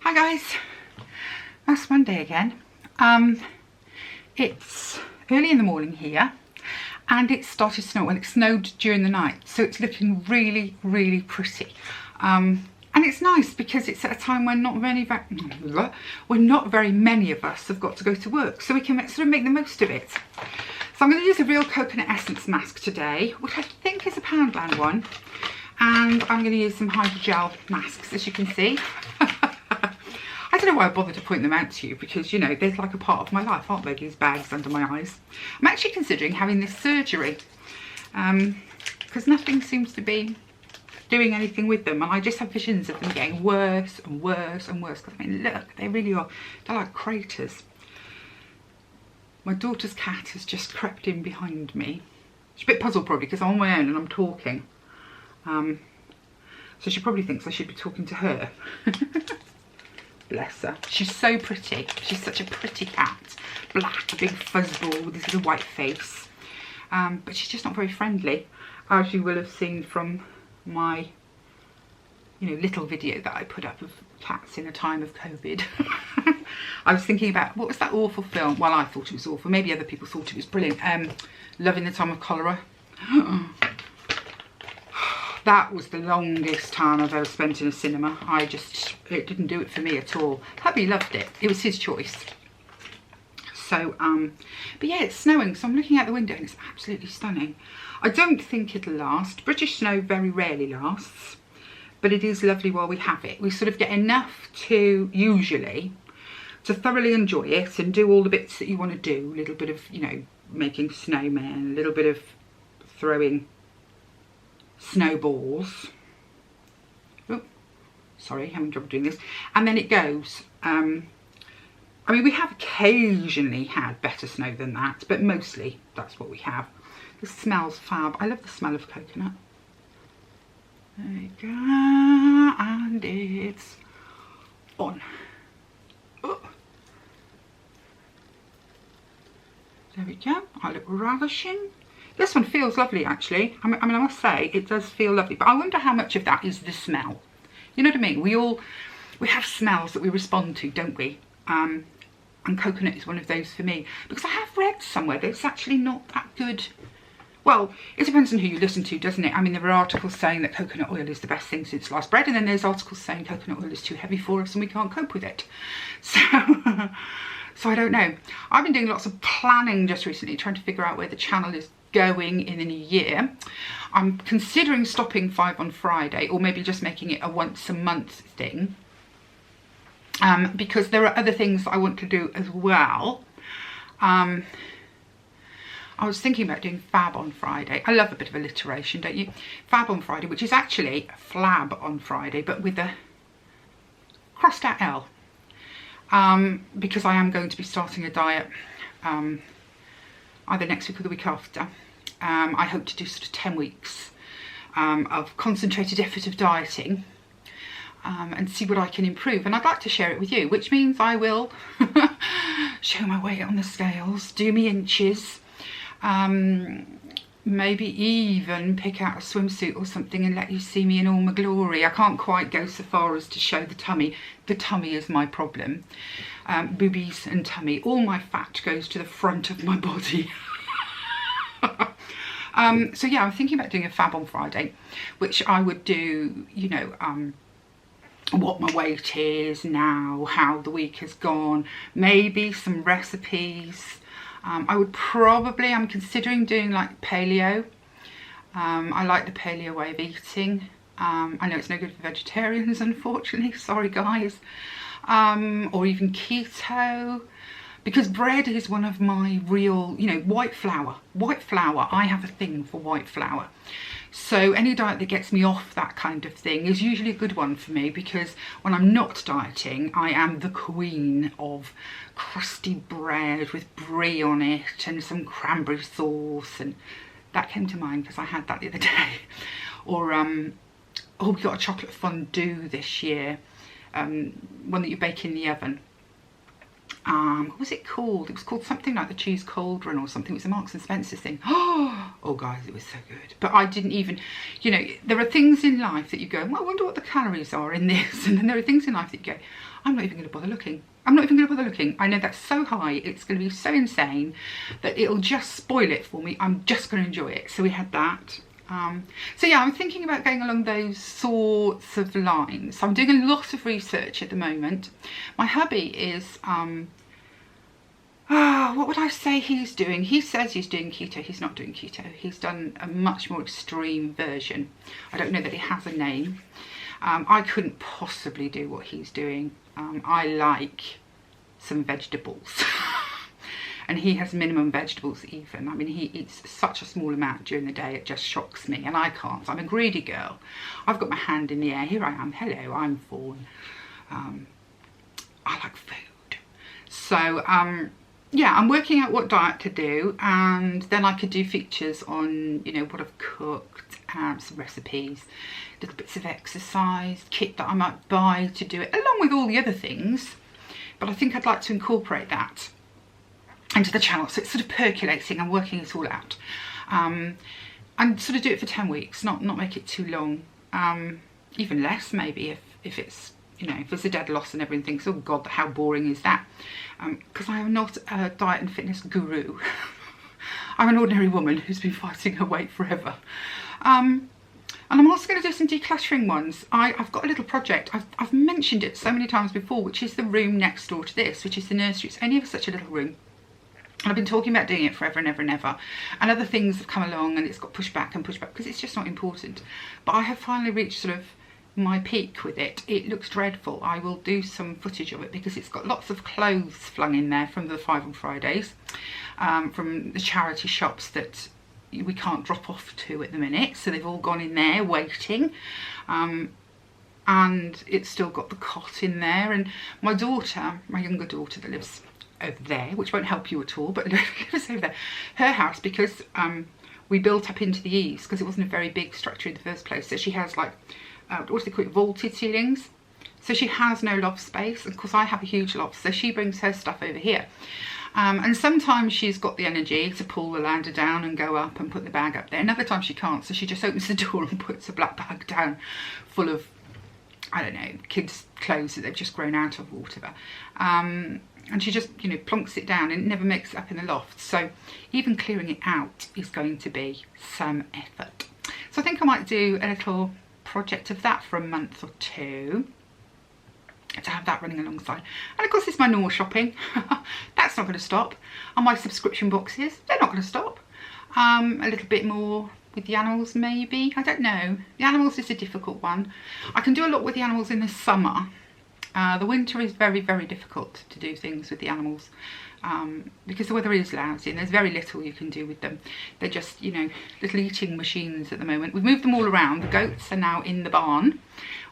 Hi guys, that's Monday again. It's early in the morning here and it started snowing. Well, it snowed during the night, so it's looking really, really pretty. And it's nice because it's at a time when not very many of us have got to go to work, so we can sort of make the most of it. So I'm going to use a real coconut essence mask today, which I think is a Poundland one. And I'm going to use some hydrogel masks, as you can see. I don't know why I bothered to point them out to you, because, you know, they're like a part of my life, aren't they, these bags under my eyes. I'm actually considering having this surgery, because nothing seems to be doing anything with them, and I just have visions of them getting worse and worse and worse. Because, I mean, look, they really are, they're like craters. My daughter's cat has just crept in behind me. She's a bit puzzled probably because I'm on my own and I'm talking. So she probably thinks I should be talking to her. Bless her. She's so pretty. She's such a pretty cat. Black, a big fuzzball with this little white face. But she's just not very friendly, as you will have seen from my, you know, little video that I put up of cats in a time of COVID. I was thinking about, what was that awful film? Well, I thought it was awful. Maybe other people thought it was brilliant. Love in the Time of Cholera. That was the longest time I've ever spent in a cinema. It didn't do it for me at all. Hubby loved it. It was his choice. So, but yeah, it's snowing. So I'm looking out the window and it's absolutely stunning. I don't think it'll last. British snow very rarely lasts, but it is lovely while we have it. We sort of get enough to, usually, to thoroughly enjoy it and do all the bits that you want to do. A little bit of, you know, making snowmen, a little bit of throwing snowballs. Oh, sorry, having trouble doing this. And then it goes. I mean, we have occasionally had better snow than that, but mostly that's what we have. This smells fab. I love the smell of coconut. There you go. And it's on. Oh. There we go. I look ravishing. This one feels lovely, actually. I mean, I must say, it does feel lovely. But I wonder how much of that is the smell. You know what I mean? We have smells that we respond to, don't we? And coconut is one of those for me. Because I have read somewhere that it's actually not that good. Well, it depends on who you listen to, doesn't it? I mean, there are articles saying that coconut oil is the best thing since sliced bread. And then there's articles saying coconut oil is too heavy for us and we can't cope with it. So... So I don't know. I've been doing lots of planning just recently, trying to figure out where the channel is going in the new year. I'm considering stopping 5 on Friday, or maybe just making it a once a month thing, because there are other things that I want to do as well. I was thinking about doing fab on Friday. I love a bit of alliteration, don't you? Fab on Friday, which is actually flab on Friday, but with a crossed out L. Because I am going to be starting a diet either next week or the week after. I hope to do sort of 10 weeks of concentrated effort of dieting and see what I can improve. And I'd like to share it with you, which means I will show my weight on the scales, do me inches, maybe even pick out a swimsuit or something and let you see me in all my glory. I can't quite go so far as to show the tummy. The tummy is my problem. Boobies and tummy. All my fat goes to the front of my body. So yeah, I'm thinking about doing a fab on Friday, which I would do, you know, what my weight is now, how the week has gone, maybe some recipes. I would probably, I'm considering doing like paleo. I like the paleo way of eating. I know it's no good for vegetarians, unfortunately, sorry guys. Or even keto, because bread is one of my real, you know, white flour. White flour, I have a thing for white flour. So any diet that gets me off that kind of thing is usually a good one for me, because when I'm not dieting, I am the queen of crusty bread with brie on it and some cranberry sauce, and that came to mind because I had that the other day. Or oh, we got a chocolate fondue this year, one that you bake in the oven. what was it called? It was called something like the Cheese Cauldron or something. It was a Marks and Spencer thing. Oh guys, it was so good. But I didn't even, you know, there are things in life that you go, well, I wonder what the calories are in this. And then there are things in life that you go, I'm not even going to bother looking. I'm not even going to bother looking. I know that's so high, it's going to be so insane that it'll just spoil it for me. I'm just going to enjoy it. So we had that. So yeah, I'm thinking about going along those sorts of lines. So I'm doing a lot of research at the moment. My hubby is, what would I say he's doing? He says he's doing keto. He's not doing keto. He's done a much more extreme version. I don't know that it has a name. I couldn't possibly do what he's doing. I like some vegetables. And he has minimum vegetables even. I mean, he eats such a small amount during the day, it just shocks me. And I can't. So I'm a greedy girl. I've got my hand in the air. Here I am. Hello, I'm fawn. I like food. So, yeah, I'm working out what diet to do. And then I could do features on, you know, what I've cooked, some recipes, little bits of exercise, kit that I might buy to do it, along with all the other things. But I think I'd like to incorporate that into the channel, so it's sort of percolating and working it all out, and sort of do it for 10 weeks, not make it too long, even less maybe if it's, you know, if it's a dead loss and everyone thinks, oh god, how boring is that, because I am not a diet and fitness guru. I'm an ordinary woman who's been fighting her weight forever. And I'm also going to do some decluttering ones. I've got a little project, I've mentioned it so many times before, which is the room next door to this, which is the nursery. It's only ever such a little room. I've been talking about doing it forever and ever and ever, and other things have come along and it's got pushed back and pushed back because it's just not important. But I have finally reached sort of my peak with it. It looks dreadful. I will do some footage of it because it's got lots of clothes flung in there from the 5 on Fridays, from the charity shops that we can't drop off to at the minute. So they've all gone in there waiting. And it's still got the cot in there. And my daughter, my younger daughter that lives over there, which won't help you at all, but lives over there, her house, because we built up into the eaves because it wasn't a very big structure in the first place. So she has like, what do they call it, vaulted ceilings. So she has no loft space. Of course, I have a huge loft, so she brings her stuff over here. And sometimes she's got the energy to pull the ladder down and go up and put the bag up there. And other times she can't, so she just opens the door and puts a black bag down full of, I don't know, kids' clothes that they've just grown out of or whatever. And she just, you know, plonks it down and it never makes it up in the loft. So even clearing it out is going to be some effort. So I think I might do a little project of that for a month or two, to have that running alongside. And of course it's my normal shopping. That's not going to stop. And my subscription boxes, they're not going to stop. A little bit more with the animals maybe, I don't know. The animals is a difficult one. I can do a lot with the animals in the summer. The winter is very, very difficult to do things with the animals, because the weather is lousy and there's very little you can do with them. They're just, you know, little eating machines at the moment. We've moved them all around. The goats are now in the barn.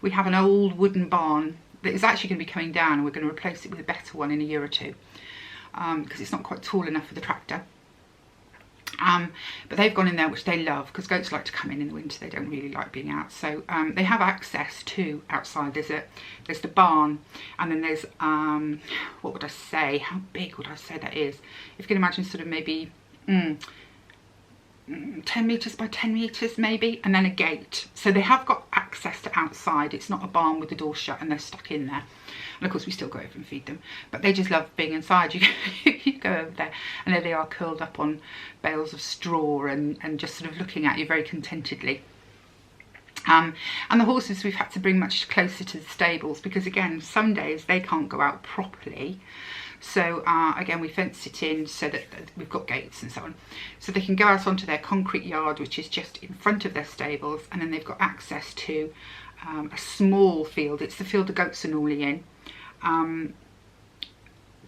We have an old wooden barn that is actually going to be coming down, and we're going to replace it with a better one in a year or two, because it's not quite tall enough for the tractor. But they've gone in there, which they love, because goats like to come in the winter. They don't really like being out. So they have access to outside. There's the barn, and then there's, what would I say? How big would I say that is? If you can imagine, sort of maybe 10 metres by 10 metres maybe, and then a gate. So they have got access to outside. It's not a barn with the door shut and they're stuck in there. And of course we still go over and feed them, but they just love being inside. You go over there and there they are, curled up on bales of straw and just sort of looking at you very contentedly. And the horses we've had to bring much closer to the stables, because again, some days they can't go out properly. So again, we fenced it in so that we've got gates and so on, so they can go out onto their concrete yard, which is just in front of their stables, and then they've got access to a small field. It's the field the goats are normally in,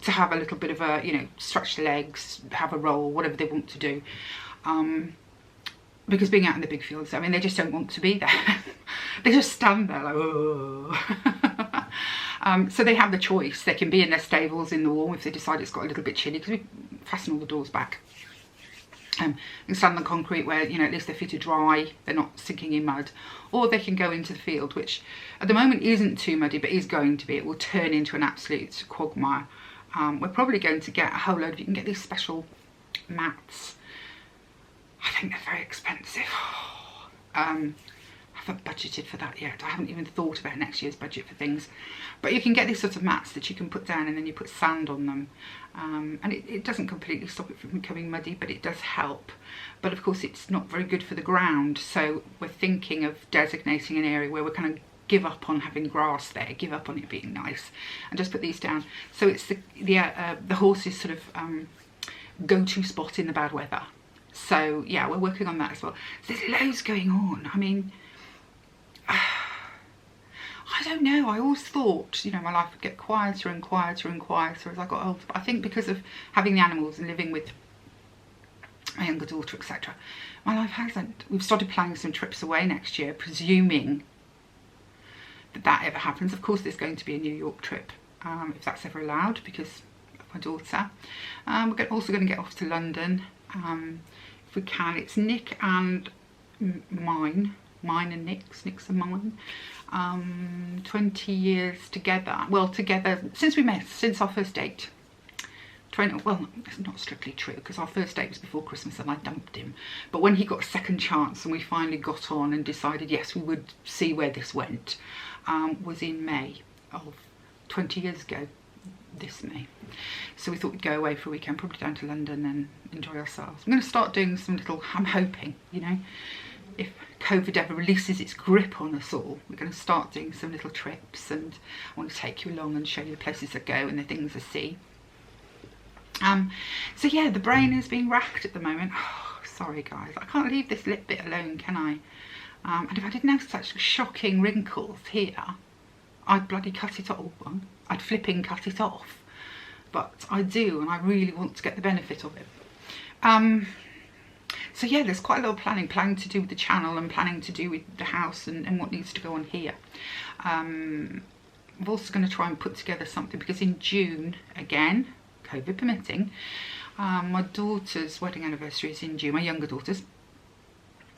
to have a little bit of a, you know, stretch the legs, have a roll, whatever they want to do. Because being out in the big fields, I mean, they just don't want to be there. They just stand there like, oh. So they have the choice. They can be in their stables in the warm if they decide it's got a little bit chilly, because we fasten all the doors back. And stand on the concrete where, you know, at least their feet are dry, they're not sinking in mud. Or they can go into the field, which at the moment isn't too muddy, but is going to be. It will turn into an absolute quagmire. We're probably going to get a whole load of, you can get these special mats. I think they're very expensive. I haven't budgeted for that yet. I haven't even thought about next year's budget for things. But you can get these sorts of mats that you can put down and then you put sand on them. And it doesn't completely stop it from becoming muddy, but it does help. But of course it's not very good for the ground. So we're thinking of designating an area where we're kind of give up on having grass there, give up on it being nice, and just put these down. So it's the horse's sort of go-to spot in the bad weather. So yeah, we're working on that as well. So there's loads going on. I mean, I don't know, I always thought, you know, my life would get quieter and quieter and quieter as I got older. But I think because of having the animals and living with my younger daughter, etc., my life hasn't. We've started planning some trips away next year, presuming that ever happens. Of course there's going to be a New York trip, if that's ever allowed, because of my daughter. We're also going to get off to London, if we can. It's Nick and mine and Nick's and mine. 20 years together. Well, together since we met, since our first date. Well, it's not strictly true, because our first date was before Christmas and I dumped him. But when he got a second chance and we finally got on and decided, yes, we would see where this went, was in May of 20 years ago, this May. So we thought we'd go away for a weekend, probably down to London, and enjoy ourselves. I'm going to start doing some little, I'm hoping, you know, if COVID ever releases its grip on us all, we're going to start doing some little trips, and I want to take you along and show you the places I go and the things I see. So yeah, the brain is being racked at the moment. Oh, sorry guys, I can't leave this lip bit alone, can I? And if I didn't have such shocking wrinkles here, I'd bloody cut it off. I'd flipping cut it off. But I do, and I really want to get the benefit of it. So yeah, there's quite a lot of planning to do with the channel and planning to do with the house and what needs to go on here. I'm also going to try and put together something, because in June, again, COVID permitting, my daughter's wedding anniversary is in June, my younger daughter's,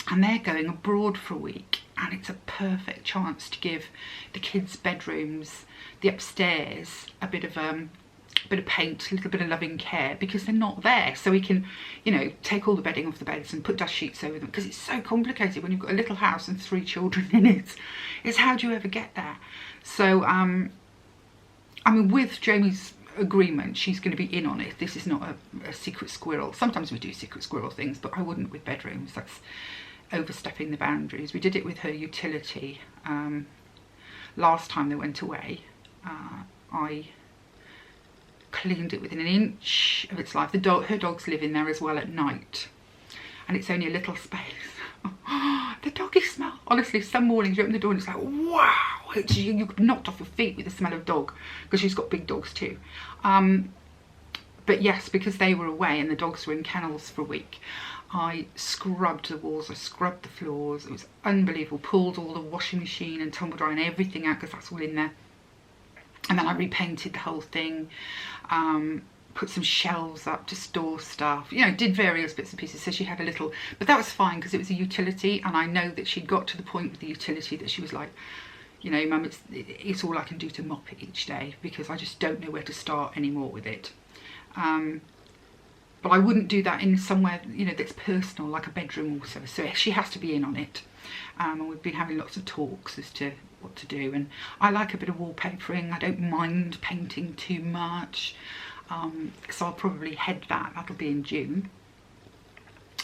and they're going abroad for a week, and it's a perfect chance to give the kids' bedrooms, the upstairs, a bit of paint, a little bit of loving care, because they're not there. So we can, you know, take all the bedding off the beds and put dust sheets over them, because it's so complicated when you've got a little house and 3 children in it. It's how do you ever get there? So I mean, with Jamie's agreement, she's going to be in on it. This is not a secret squirrel. Sometimes we do secret squirrel things, but I wouldn't with bedrooms. That's overstepping the boundaries. We did it with her utility last time they went away. I cleaned it within an inch of its life. Her dogs live in there as well at night, and it's only a little space. The doggy smell, honestly, some mornings you open the door and it's like, wow, you're knocked off your feet with the smell of dog, because she's got big dogs too. But yes, because they were away and the dogs were in kennels for a week, I scrubbed the walls, I scrubbed the floors. It was unbelievable. Pulled all the washing machine and tumble dryer and everything out, because that's all in there. And then I repainted the whole thing, put some shelves up to store stuff, you know, did various bits and pieces. So she had a little, but that was fine because it was a utility, and I know that she'd got to the point with the utility that she was like, you know, Mum, it's all I can do to mop it each day, because I just don't know where to start anymore with it. But I wouldn't do that in somewhere, you know, that's personal, like a bedroom also. So she has to be in on it. And we've been having lots of talks as to what to do. And I like a bit of wallpapering. I don't mind painting too much. So I'll probably head that. That'll be in June.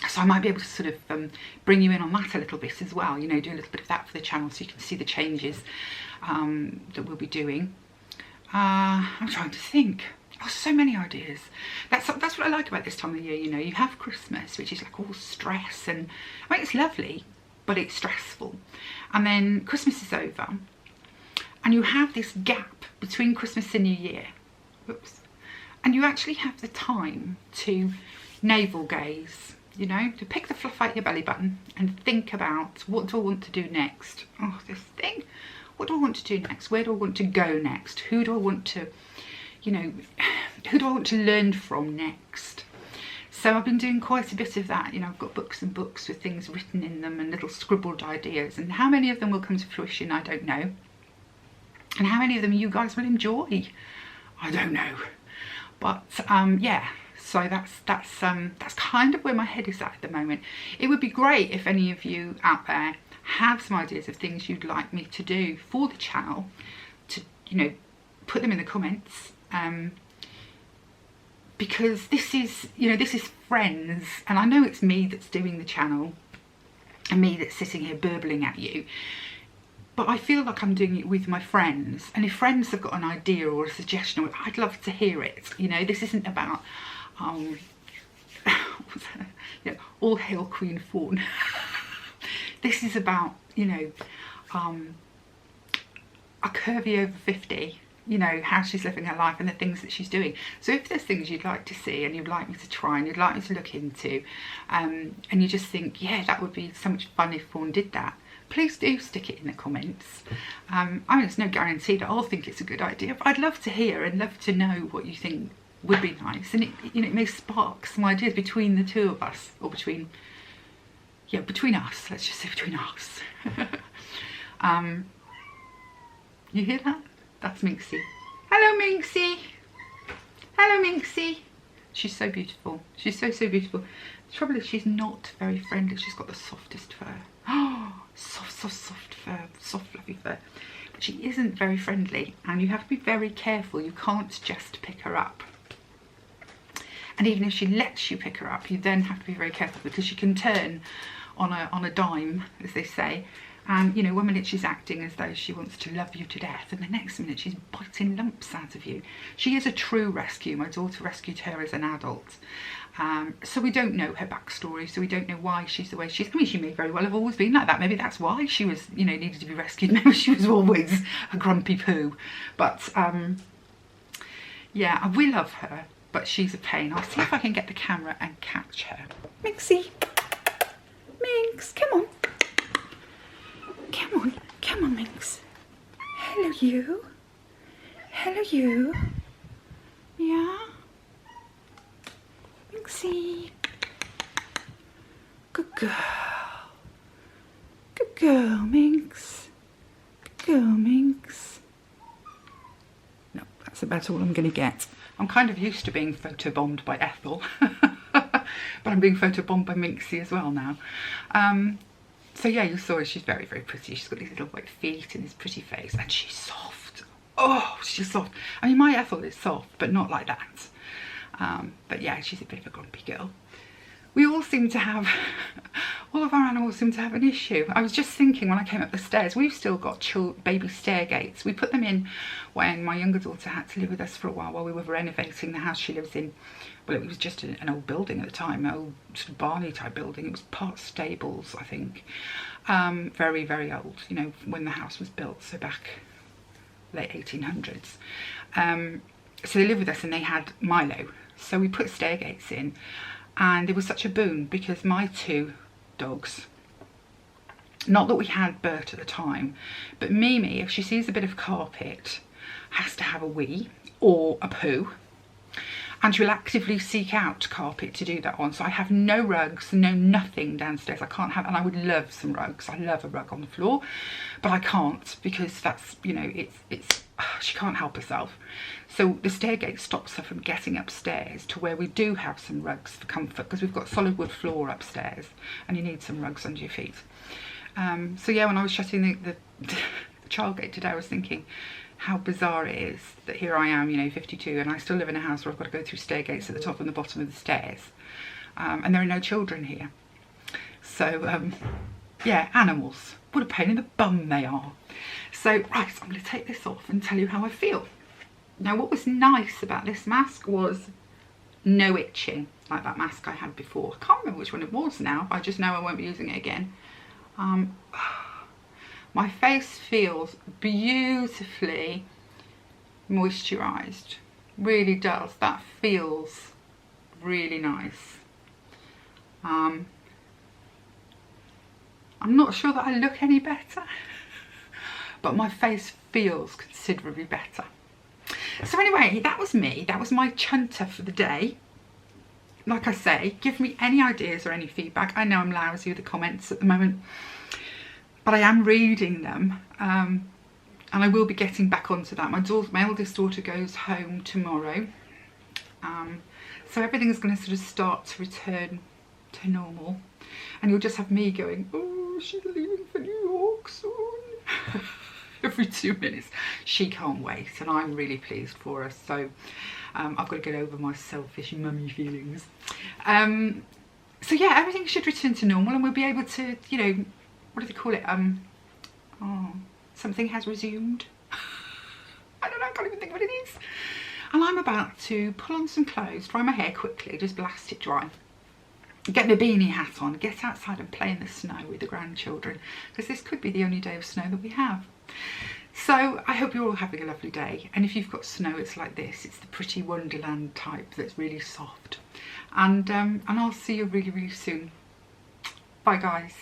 So I might be able to sort of bring you in on that a little bit as well. You know, do a little bit of that for the channel so you can see the changes that we'll be doing. I'm trying to think. Oh, so many ideas. That's what I like about this time of year. You know, you have Christmas, which is like all stress, and I mean, it's lovely, but it's stressful. And then Christmas is over, and you have this gap between Christmas and New Year. Whoops. And you actually have the time to navel gaze, you know, to pick the fluff out your belly button and think about, what do I want to do next? Oh, this thing. What do I want to do next? Where do I want to go next? Who do I want to, you know, who do I want to learn from next? So I've been doing quite a bit of that. You know, I've got books and books with things written in them and little scribbled ideas. And how many of them will come to fruition, I don't know. And how many of them you guys will enjoy, I don't know. But yeah, so that's kind of where my head is at the moment. It would be great if any of you out there have some ideas of things you'd like me to do for the channel, to, you know, put them in the comments, because this is, you know, this is friends, and I know it's me that's doing the channel and me that's sitting here burbling at you, but I feel like I'm doing it with my friends, and if friends have got an idea or a suggestion, I'd love to hear it. You know, this isn't about you know, all hail Queen Fawn. This is about, you know, a curvy over 50, you know, how she's living her life and the things that she's doing. So if there's things you'd like to see and you'd like me to try and you'd like me to look into, and you just think, yeah, that would be so much fun if Fawn did that, please do stick it in the comments. I mean, there's no guarantee that I'll think it's a good idea, but I'd love to hear and love to know what you think would be nice. And it, you know, it may spark some ideas between the two of us, or between, yeah, between us, let's just say between us. You hear that? That's Minxie. Hello, Minxie. Hello, Minxie. She's so beautiful. She's so, so beautiful. The trouble is she's not very friendly. She's got the softest fur. Oh, soft, soft, soft fur. Soft, fluffy fur. But she isn't very friendly, and you have to be very careful. You can't just pick her up. And even if she lets you pick her up, you then have to be very careful, because she can turn on a dime, as they say. And, you know, one minute she's acting as though she wants to love you to death, and the next minute she's biting lumps out of you. She is a true rescue. My daughter rescued her as an adult. So we don't know her backstory, so we don't know why she's the way she is. I mean, she may very well have always been like that. Maybe that's why she was, you know, needed to be rescued. Maybe she was always a grumpy poo. But, yeah, we love her, but she's a pain. I'll see if I can get the camera and catch her. Minxie. Minx, come on. Come on, come on, Minx. Hello, you. Hello, you. Yeah? Minxie. Good girl. Good girl, Minx. Good girl, Minx. No, that's about all I'm going to get. I'm kind of used to being photobombed by Ethel. But I'm being photobombed by Minxie as well now. So yeah, you saw her. She's very, very pretty. She's got these little white feet and this pretty face, and she's soft. Oh, she's soft. I mean, my Ethel is soft, but not like that. But yeah, she's a bit of a grumpy girl. We all seem to have, all of our animals seem to have an issue. I was just thinking when I came up the stairs, we've still got baby stair gates. We put them in when my younger daughter had to live with us for a while we were renovating the house she lives in. Well, it was just an old building at the time, an old sort of barney type building. It was part stables, I think. Very, very old, you know, when the house was built, so back late 1800s. So they lived with us and they had Milo. So we put stair gates in, and it was such a boon because my two dogs, not that we had Bert at the time, but Mimi, if she sees a bit of carpet, has to have a wee or a poo. And she will actively seek out carpet to do that on. So I have no rugs, no nothing downstairs. I can't have, and I would love some rugs. I love a rug on the floor, but I can't because that's, you know, it's she can't help herself. So the stairgate stops her from getting upstairs to where we do have some rugs for comfort, because we've got solid wood floor upstairs and you need some rugs under your feet. So yeah, when I was shutting the child gate today, I was thinking how bizarre it is that here I am, you know, 52, and I still live in a house where I've got to go through stair gates at the top and the bottom of the stairs. And there are no children here. So, yeah, animals. What a pain in the bum they are. So, right, I'm going to take this off and tell you how I feel. Now, what was nice about this mask was no itching, like that mask I had before. I can't remember which one it was now. I just know I won't be using it again. My face feels beautifully moisturised. Really does. That feels really nice. I'm not sure that I look any better, but my face feels considerably better. So anyway, that was me. That was my chunter for the day. Like I say, give me any ideas or any feedback. I know I'm lousy with the comments at the moment, but I am reading them, and I will be getting back onto that. My eldest daughter goes home tomorrow, So everything's going to sort of start to return to normal, and you'll just have me going, oh, she's leaving for New York soon. Every 2 minutes. She can't wait, and I'm really pleased for her. So I've got to get over my selfish mummy feelings. So yeah, everything should return to normal, and we'll be able to, you know, what do they call it? Something has resumed. I don't know, I can't even think what it is. And I'm about to pull on some clothes, dry my hair quickly, just blast it dry. Get my beanie hat on, get outside and play in the snow with the grandchildren, because this could be the only day of snow that we have. So I hope you're all having a lovely day, and if you've got snow, it's like this, it's the pretty wonderland type that's really soft. And I'll see you really, really soon. Bye guys.